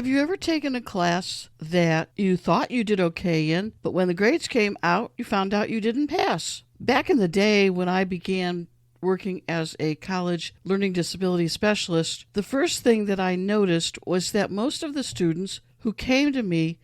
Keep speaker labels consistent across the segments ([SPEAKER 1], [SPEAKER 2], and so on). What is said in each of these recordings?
[SPEAKER 1] Have you ever taken a class that you thought you did okay in, but when the grades came out, you found out you didn't pass? Back in the day when I began working as a college learning disability specialist, the first thing that I noticed was that most of the students who came to me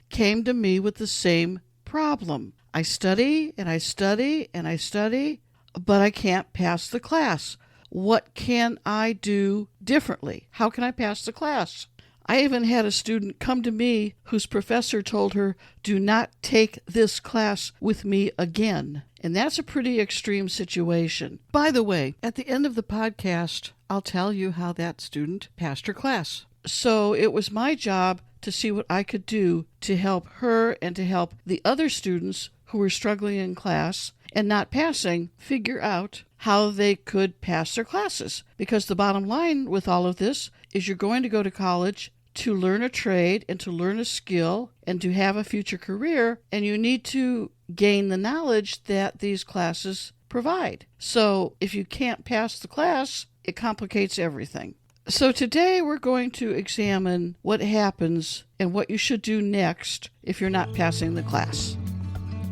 [SPEAKER 1] with the same problem. I study and I study and I study, but I can't pass the class. What can I do differently? How can I pass the class? I even had a student come to me whose professor told her, "Do not take this class with me again." And that's a pretty extreme situation. By the way, at the end of the podcast, I'll tell you how that student passed her class. So it was my job to see what I could do to help her and to help the other students who were struggling in class and not passing figure out how they could pass their classes. Because the bottom line with all of this is you're going to go to college to learn a trade and to learn a skill and to have a future career, and you need to gain the knowledge that these classes provide. So if you can't pass the class, it complicates everything. So today we're going to examine what happens and what you should do next if you're not passing the class.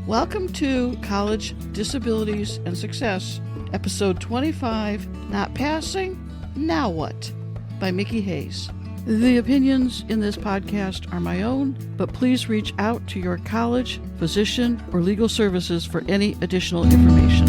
[SPEAKER 1] Welcome to College Disabilities and Success, episode 25, Not Passing, Now What? By Mickey Hayes. The opinions in this podcast are my own, but please reach out to your college, physician, or legal services for any additional information.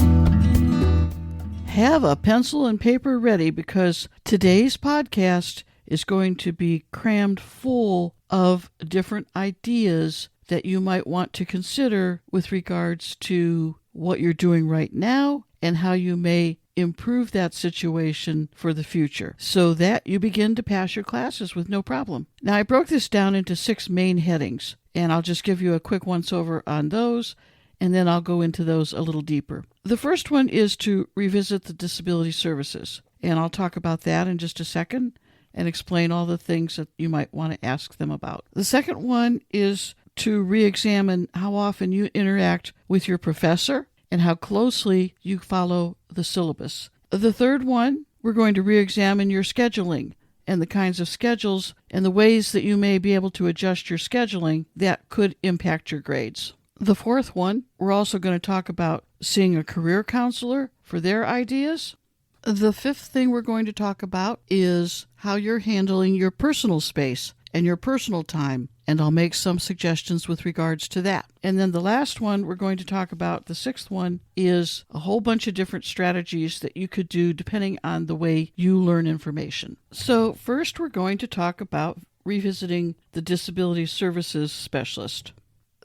[SPEAKER 1] Have a pencil and paper ready because today's podcast is going to be crammed full of different ideas that you might want to consider with regards to what you're doing right now and how you may improve that situation for the future so that you begin to pass your classes with no problem. Now, I broke this down into 6 main headings, and I'll just give you a quick once-over on those, and then I'll go into those a little deeper. The first one is to revisit the disability services, and I'll talk about that in just a second and explain all the things that you might want to ask them about. The second one is to re-examine how often you interact with your professor and how closely you follow the syllabus. The third one, we're going to re-examine your scheduling and the kinds of schedules and the ways that you may be able to adjust your scheduling that could impact your grades. The fourth one, we're also going to talk about seeing a career counselor for their ideas. The fifth thing we're going to talk about is how you're handling your personal space and your personal time, and I'll make some suggestions with regards to that. And then the last one we're going to talk about, the sixth one, is a whole bunch of different strategies that you could do depending on the way you learn information. So first we're going to talk about revisiting the disability services specialist.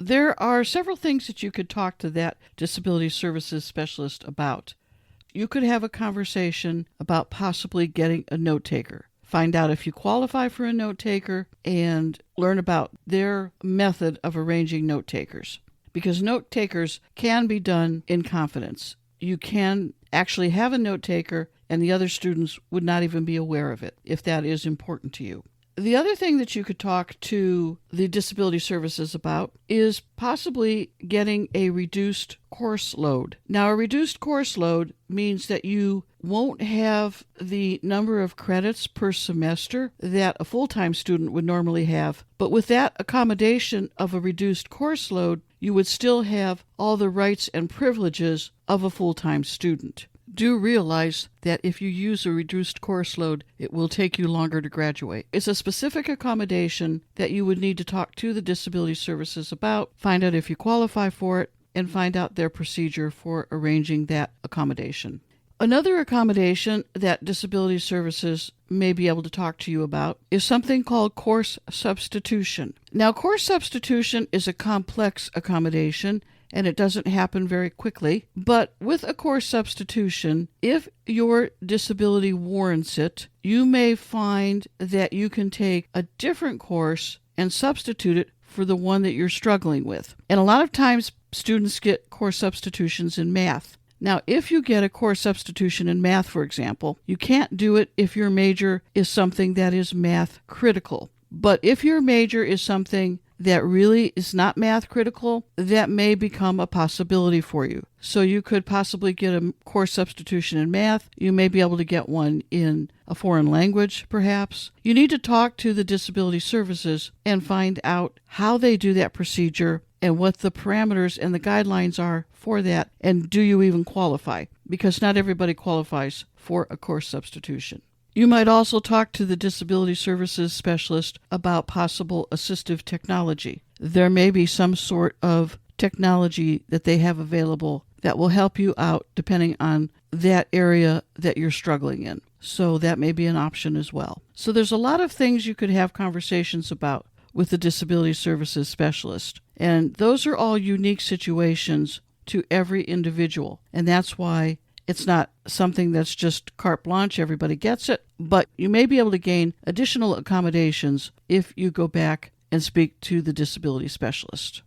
[SPEAKER 1] There are several things that you could talk to that disability services specialist about. You could have a conversation about possibly getting a note taker. Find out if you qualify for a note taker and learn about their method of arranging note takers. Because note takers can be done in confidence. You can actually have a note taker and the other students would not even be aware of it if that is important to you. The other thing that you could talk to the disability services about is possibly getting a reduced course load. Now, a reduced course load means that you won't have the number of credits per semester that a full-time student would normally have. But with that accommodation of a reduced course load, you would still have all the rights and privileges of a full-time student. Do realize that if you use a reduced course load, it will take you longer to graduate. It's a specific accommodation that you would need to talk to the disability services about, find out if you qualify for it, and find out their procedure for arranging that accommodation. Another accommodation that disability services may be able to talk to you about is something called course substitution. Now, course substitution is a complex accommodation, and it doesn't happen very quickly. But with a course substitution, if your disability warrants it, you may find that you can take a different course and substitute it for the one that you're struggling with. And a lot of times, students get course substitutions in math. Now, if you get a course substitution in math, for example, you can't do it if your major is something that is math critical. But if your major is something that really is not math critical, that may become a possibility for you. So you could possibly get a course substitution in math. You may be able to get one in a foreign language, perhaps. You need to talk to the disability services and find out how they do that procedure and what the parameters and the guidelines are for that, and do you even qualify? Because not everybody qualifies for a course substitution. You might also talk to the disability services specialist about possible assistive technology. There may be some sort of technology that they have available that will help you out depending on that area that you're struggling in. So that may be an option as well. So there's a lot of things you could have conversations about with the disability services specialist. And those are all unique situations to every individual. And that's why it's not something that's just carte blanche, everybody gets it, but you may be able to gain additional accommodations if you go back and speak to the disability specialist.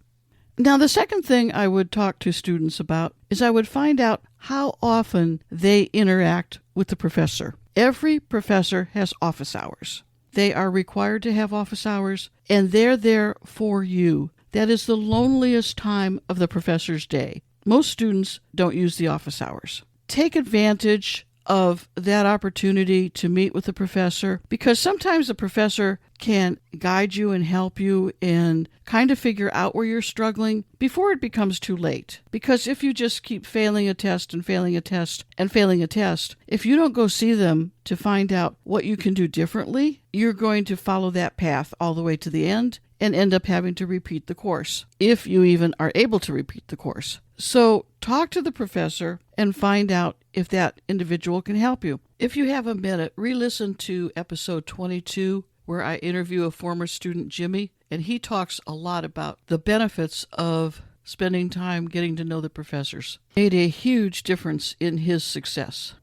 [SPEAKER 1] Now, the second thing I would talk to students about is I would find out how often they interact with the professor. Every professor has office hours. They are required to have office hours, and they're there for you. That is the loneliest time of the professor's day. Most students don't use the office hours. Take advantage of that opportunity to meet with the professor, because sometimes the professor can guide you and help you and kind of figure out where you're struggling before it becomes too late. Because if you just keep failing a test and failing a test and failing a test, if you don't go see them to find out what you can do differently, you're going to follow that path all the way to the end and end up having to repeat the course, if you even are able to repeat the course. So talk to the professor and find out if that individual can help you. If you have a minute, re-listen to episode 22, where I interview a former student, Jimmy, and he talks a lot about the benefits of spending time getting to know the professors. Made a huge difference in his success.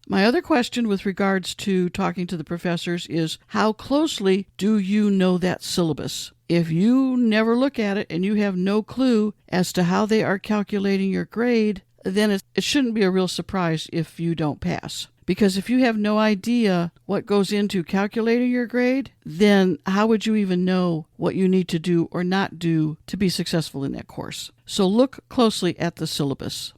[SPEAKER 1] My other question with regards to talking to the professors is, how closely do you know that syllabus? If you never look at it and you have no clue as to how they are calculating your grade, then it shouldn't be a real surprise if you don't pass. Because if you have no idea what goes into calculating your grade, then how would you even know what you need to do or not do to be successful in that course? So look closely at the syllabus.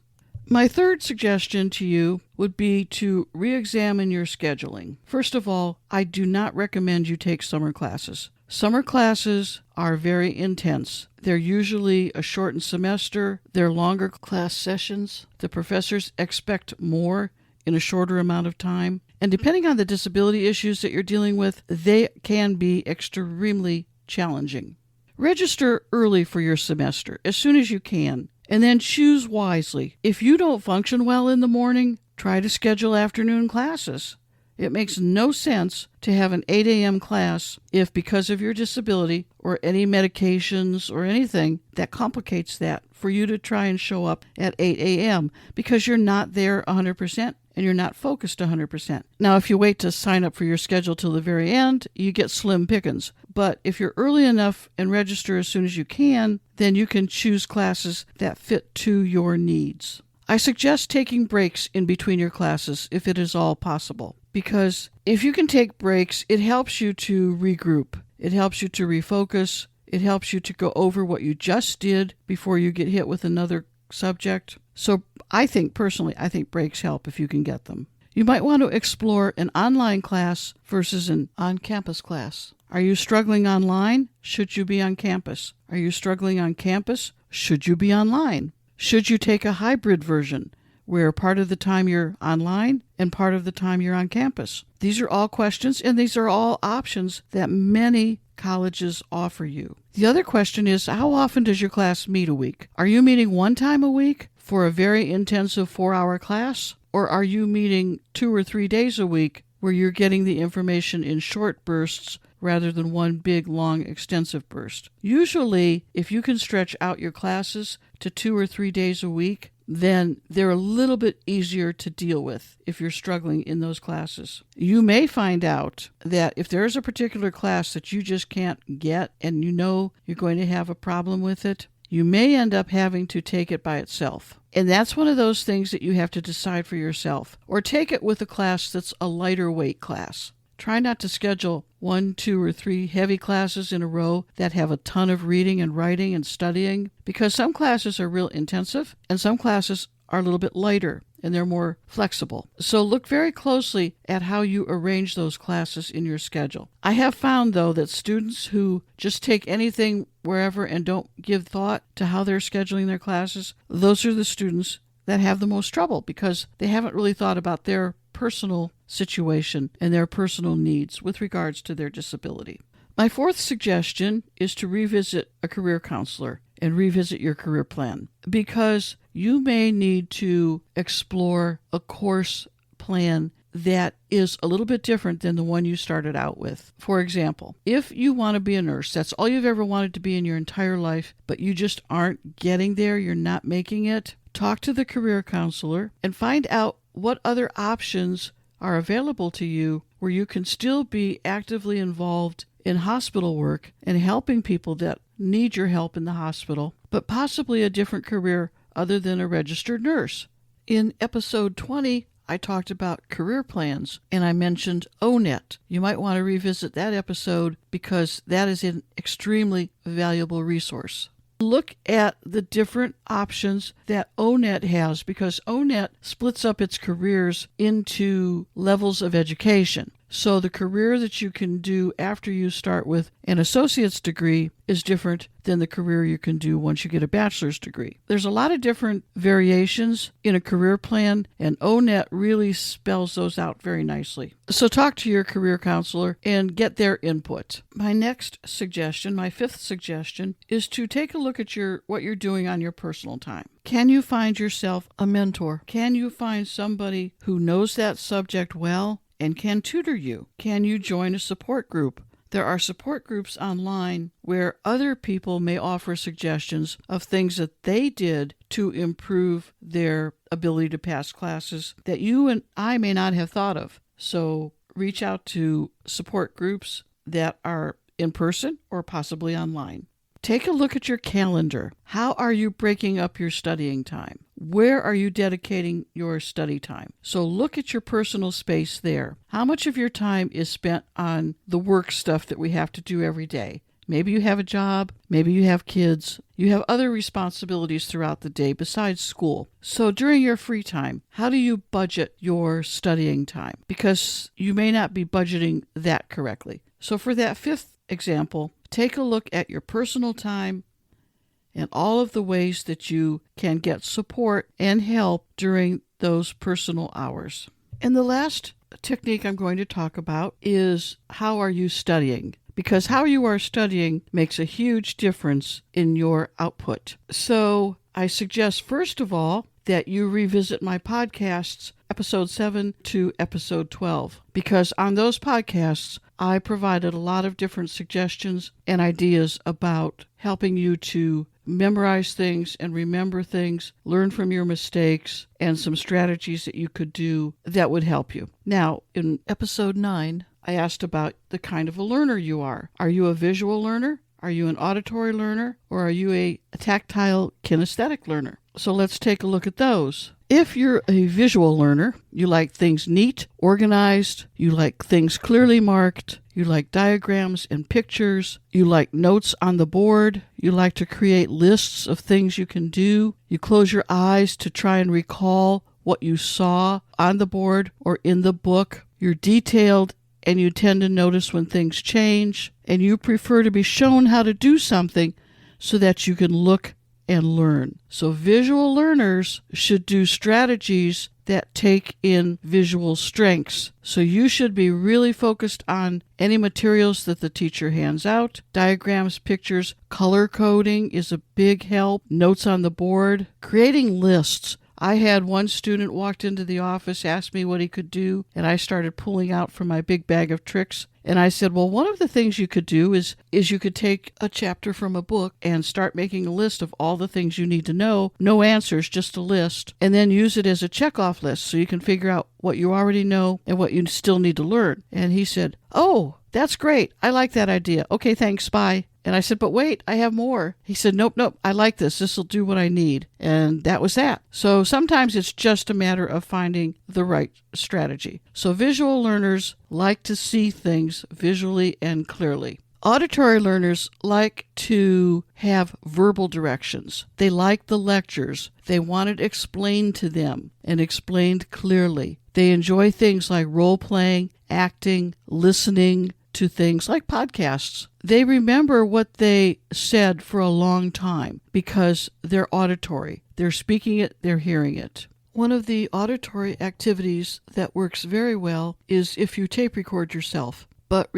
[SPEAKER 1] My third suggestion to you would be to re-examine your scheduling. First of all, I do not recommend you take summer classes. Summer classes are very intense. They're usually a shortened semester. They're longer class sessions. The professors expect more in a shorter amount of time. And depending on the disability issues that you're dealing with, they can be extremely challenging. Register early for your semester, as soon as you can. And then choose wisely. If you don't function well in the morning, try to schedule afternoon classes. It makes no sense to have an 8 a.m. class if, because of your disability or any medications or anything that complicates that, for you to try and show up at 8 a.m. because you're not there 100% and you're not focused 100%. Now, if you wait to sign up for your schedule till the very end, you get slim pickings. But if you're early enough and register as soon as you can, then you can choose classes that fit to your needs. I suggest taking breaks in between your classes if it is all possible, because if you can take breaks, it helps you to regroup. It helps you to refocus. It helps you to go over what you just did before you get hit with another subject. So I think breaks help if you can get them. You might want to explore an online class versus an on-campus class. Are you struggling online? Should you be on campus? Are you struggling on campus? Should you be online? Should you take a hybrid version where part of the time you're online and part of the time you're on campus? These are all questions, and these are all options that many colleges offer you. The other question is, how often does your class meet a week? Are you meeting one time a week for a very intensive 4-hour class? Or are you meeting 2 or 3 days a week where you're getting the information in short bursts rather than one big, long, extensive burst? Usually, if you can stretch out your classes to 2 or 3 days a week, then they're a little bit easier to deal with if you're struggling in those classes. You may find out that if there's a particular class that you just can't get and you know you're going to have a problem with it, you may end up having to take it by itself. And that's one of those things that you have to decide for yourself. Or take it with a class that's a lighter weight class. Try not to schedule 1, 2, or 3 heavy classes in a row that have a ton of reading and writing and studying, because some classes are real intensive and some classes are a little bit lighter and they're more flexible. So look very closely at how you arrange those classes in your schedule. I have found, though, that students who just take anything wherever and don't give thought to how they're scheduling their classes, those are the students that have the most trouble because they haven't really thought about their personal situation and their personal needs with regards to their disability. My fourth suggestion is to revisit a career counselor and revisit your career plan, because you may need to explore a course plan that is a little bit different than the one you started out with. For example, if you want to be a nurse, that's all you've ever wanted to be in your entire life, but you just aren't getting there, you're not making it, talk to the career counselor and find out what other options are available to you where you can still be actively involved in hospital work and helping people that need your help in the hospital, but possibly a different career other than a registered nurse. In episode 20, I talked about career plans, and I mentioned ONET. You might want to revisit that episode because that is an extremely valuable resource. Look at the different options that ONET has, because ONET splits up its careers into levels of education. So the career that you can do after you start with an associate's degree is different than the career you can do once you get a bachelor's degree. There's a lot of different variations in a career plan, and ONET really spells those out very nicely. So talk to your career counselor and get their input. My next suggestion, my fifth suggestion, is to take a look at what you're doing on your personal time. Can you find yourself a mentor? Can you find somebody who knows that subject well and can tutor you? Can you join a support group? There are support groups online where other people may offer suggestions of things that they did to improve their ability to pass classes that you and I may not have thought of. So reach out to support groups that are in person or possibly online. Take a look at your calendar. How are you breaking up your studying time? Where are you dedicating your study time? So look at your personal space there. How much of your time is spent on the work stuff that we have to do every day? Maybe you have a job, maybe you have kids, you have other responsibilities throughout the day besides school. So during your free time, how do you budget your studying time? Because you may not be budgeting that correctly. So for that fifth example, take a look at your personal time and all of the ways that you can get support and help during those personal hours. And the last technique I'm going to talk about is how are you studying? Because how you are studying makes a huge difference in your output. So I suggest, first of all, that you revisit my podcasts, episode 7 to episode 12, because on those podcasts, I provided a lot of different suggestions and ideas about helping you to memorize things and remember things, learn from your mistakes, and some strategies that you could do that would help you. Now, in episode 9, I asked about the kind of a learner you are. Are you a visual learner? Are you an auditory learner? Or are you a tactile kinesthetic learner? So let's take a look at those. If you're a visual learner, you like things neat, organized, you like things clearly marked, you like diagrams and pictures, you like notes on the board, you like to create lists of things you can do, you close your eyes to try and recall what you saw on the board or in the book, you're detailed and you tend to notice when things change, and you prefer to be shown how to do something so that you can look and learn. So visual learners should do strategies that take in visual strengths. So you should be really focused on any materials that the teacher hands out. Diagrams, pictures, color coding is a big help. Notes on the board. Creating lists. I had one student walked into the office, asked me what he could do, and I started pulling out from my big bag of tricks. And I said, well, one of the things you could do is you could take a chapter from a book and start making a list of all the things you need to know. No answers, just a list. And then use it as a checkoff list so you can figure out what you already know and what you still need to learn. And he said, oh, that's great. I like that idea. Okay, thanks. Bye. And I said, but wait, I have more. He said, nope, I like this. This will do what I need. And that was that. So sometimes it's just a matter of finding the right strategy. So visual learners like to see things visually and clearly. Auditory learners like to have verbal directions. They like the lectures. They want it explained to them and explained clearly. They enjoy things like role-playing, acting, listening to things like podcasts. They remember what they said for a long time because they're auditory. They're speaking it, they're hearing it. One of the auditory activities that works very well is if you tape record yourself. But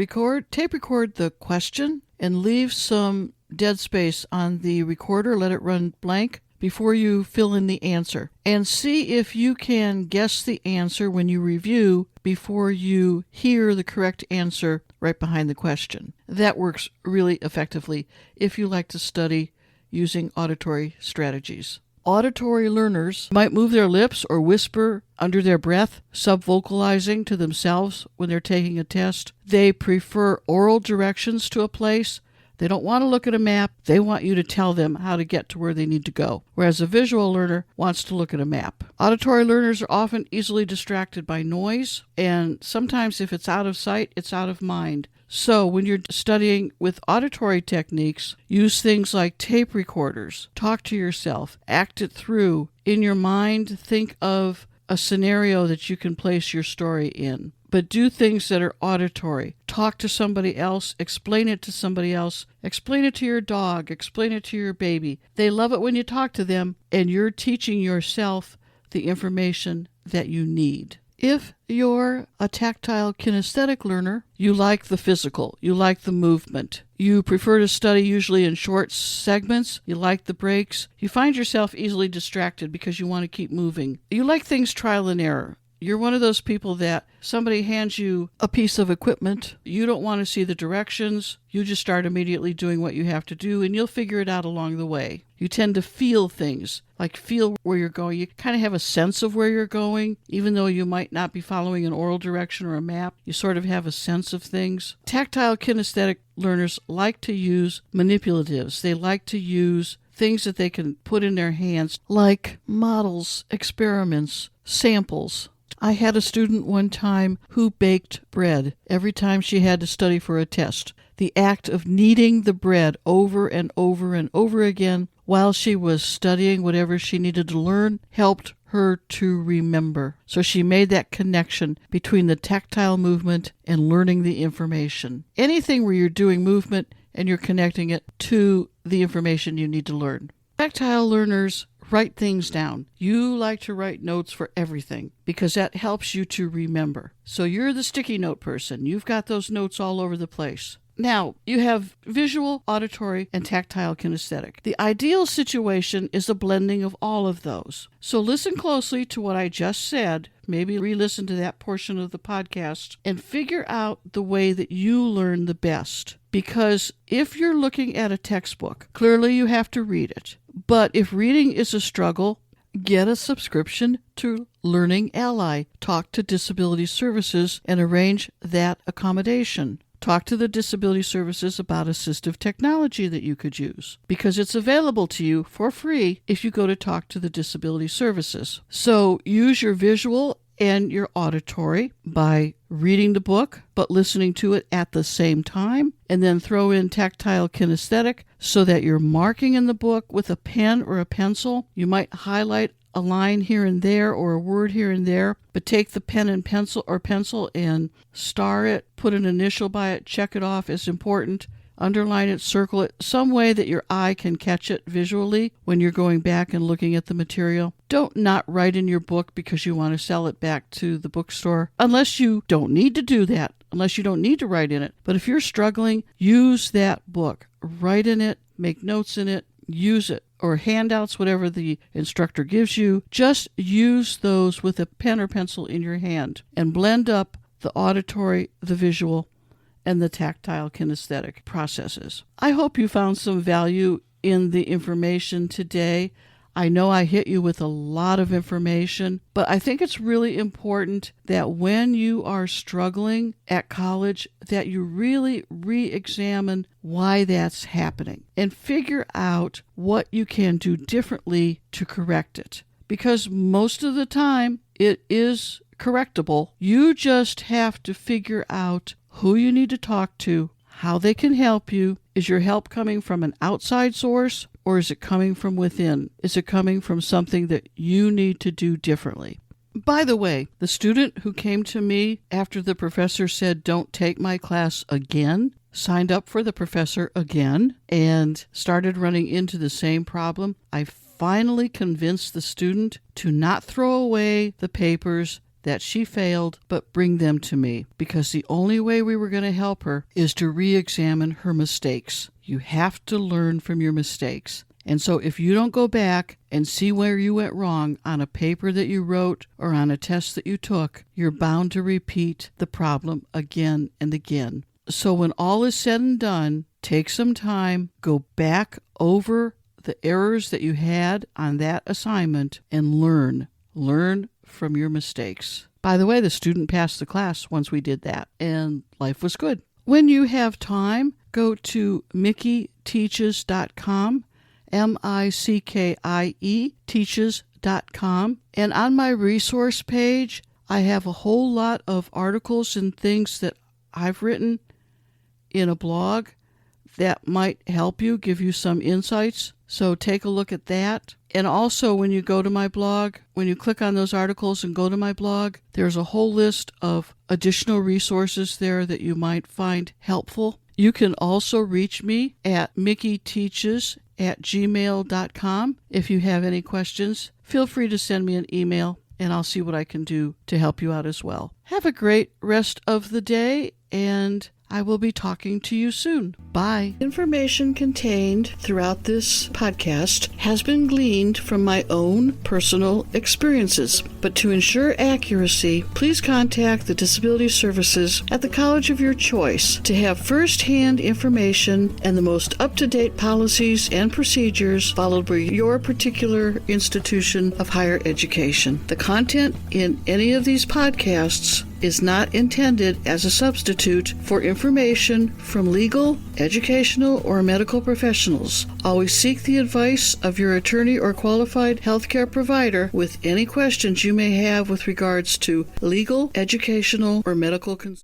[SPEAKER 1] tape record the question and leave some dead space on the recorder. Let it run blank before you fill in the answer. And see if you can guess the answer when you review before you hear the correct answer right behind the question. That works really effectively if you like to study using auditory strategies. Auditory learners might move their lips or whisper under their breath, subvocalizing to themselves when they're taking a test. They prefer oral directions to a place. They don't want to look at a map. They want you to tell them how to get to where they need to go, whereas a visual learner wants to look at a map. Auditory learners are often easily distracted by noise, and sometimes if it's out of sight, it's out of mind. So when you're studying with auditory techniques, use things like tape recorders. Talk to yourself. Act it through. In your mind, think of a scenario that you can place your story in. But do things that are auditory. Talk to somebody else. Explain it to somebody else. Explain it to your dog. Explain it to your baby. They love it when you talk to them, and you're teaching yourself the information that you need. If you're a tactile kinesthetic learner, you like the physical, you like the movement. You prefer to study usually in short segments, you like the breaks. You find yourself easily distracted because you want to keep moving. You like things trial and error. You're one of those people that somebody hands you a piece of equipment, you don't want to see the directions, you just start immediately doing what you have to do, and you'll figure it out along the way. You tend to feel things, like feel where you're going. You kind of have a sense of where you're going, even though you might not be following an oral direction or a map. You sort of have a sense of things. Tactile kinesthetic learners like to use manipulatives. They like to use things that they can put in their hands, like models, experiments, samples. I had a student one time who baked bread every time she had to study for a test. The act of kneading the bread over and over and over again while she was studying whatever she needed to learn helped her to remember. So she made that connection between the tactile movement and learning the information. Anything where you're doing movement and you're connecting it to the information you need to learn. Tactile learners write things down. You like to write notes for everything because that helps you to remember. So you're the sticky note person. You've got those notes all over the place. Now, you have visual, auditory, and tactile kinesthetic. The ideal situation is a blending of all of those. So listen closely to what I just said, maybe re-listen to that portion of the podcast, and figure out the way that you learn the best. Because if you're looking at a textbook, clearly you have to read it. But if reading is a struggle, get a subscription to Learning Ally. Talk to Disability Services and arrange that accommodation. Talk to the Disability Services about assistive technology that you could use, because it's available to you for free if you go to Talk to the Disability Services. So use your visual and your auditory by reading the book, but listening to it at the same time, and then throw in tactile kinesthetic so that you're marking in the book with a pen or a pencil. You might highlight a line here and there or a word here and there, but take the pen and pencil and star it, put an initial by it, check it off as important, underline it, circle it, some way that your eye can catch it visually when you're going back and looking at the material. Don't not write in your book because you want to sell it back to the bookstore, unless you don't need to do that, unless you don't need to write in it. But if you're struggling, use that book. Write in it, make notes in it, use it, or handouts, whatever the instructor gives you. Just use those with a pen or pencil in your hand and blend up the auditory, the visual, and the tactile kinesthetic processes. I hope you found some value in the information today. I know I hit you with a lot of information, but I think it's really important that when you are struggling at college, that you really re-examine why that's happening and figure out what you can do differently to correct it. Because most of the time, it is correctable. You just have to figure out who you need to talk to, how they can help you. Is your help coming from an outside source, or is it coming from within? Is it coming from something that you need to do differently? By the way, the student who came to me after the professor said, "Don't take my class again," signed up for the professor again and started running into the same problem. I finally convinced the student to not throw away the papers that she failed, but bring them to me, because the only way we were going to help her is to re-examine her mistakes. You have to learn from your mistakes. And so if you don't go back and see where you went wrong on a paper that you wrote or on a test that you took, you're bound to repeat the problem again and again. So when all is said and done, take some time, go back over the errors that you had on that assignment and learn. Learn from your mistakes. By the way, the student passed the class once we did that, and life was good. When you have time, go to MickieTeaches.com, MICKIE teaches.com, and on my resource page, I have a whole lot of articles and things that I've written in a blog that might help you, give you some insights. So take a look at that. And also, when you go to my blog, when you click on those articles and go to my blog, there's a whole list of additional resources there that you might find helpful. You can also reach me at mickieteaches@gmail.com. If you have any questions, feel free to send me an email, and I'll see what I can do to help you out as well. Have a great rest of the day, and I will be talking to you soon. Bye. Information contained throughout this podcast has been gleaned from my own personal experiences, but to ensure accuracy, please contact the Disability Services at the college of your choice to have first-hand information and the most up-to-date policies and procedures followed by your particular institution of higher education. The content in any of these podcasts is not intended as a substitute for information from legal, educational, or medical professionals. Always seek the advice of your attorney or qualified healthcare provider with any questions you may have with regards to legal, educational, or medical concerns.